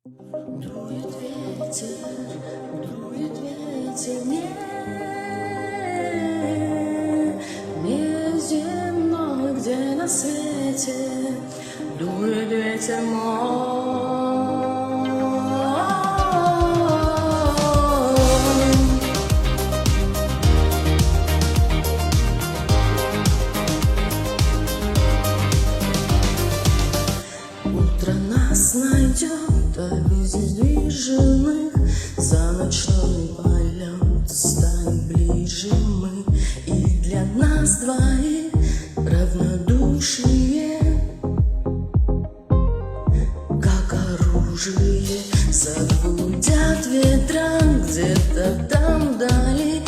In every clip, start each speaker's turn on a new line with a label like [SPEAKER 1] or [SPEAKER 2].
[SPEAKER 1] Дует ветер не земной, где на свете дует ветер мой. Утро нас найдет обездвиженных, за ночной полет станем ближе мы, и для нас двоих равнодушие, как оружие. Забудят ветра где-то там вдали,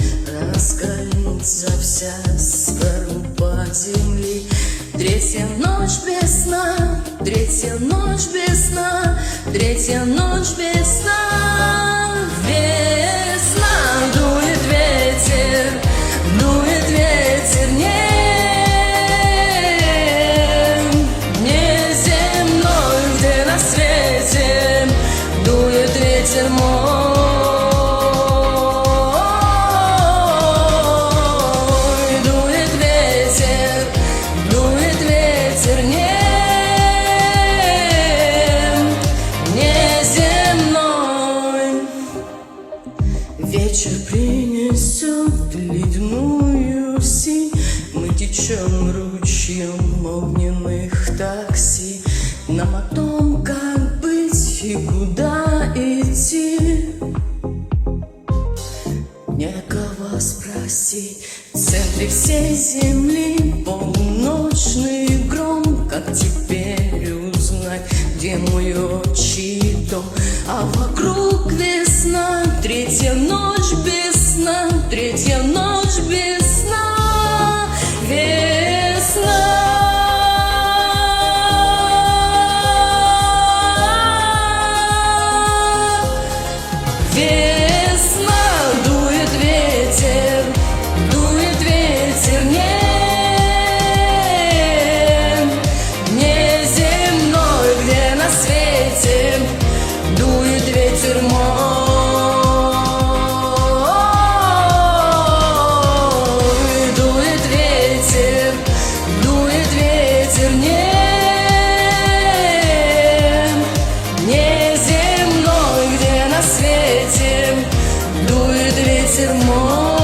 [SPEAKER 1] раскалится вся скорлупа земли. Третья ночь без сна, третья ночь без сна, третья ночь без сна. Весна, дует ветер не земной, где на свете дует ветер мой. Вечер принесет ледяную синь, мы течем ручьем огненных такси. Нам о том, как быть и куда идти, некого спросить. В центре всей земли полуночный гром, как теперь узнать, где мой отчий дом? А вокруг весна, третья ночь без сна, третья ночь без сна. Весна. Весна, дует ветер не земной, где на свете дует ветер мой. Дует ветер не земной, где на свете дует ветер мой.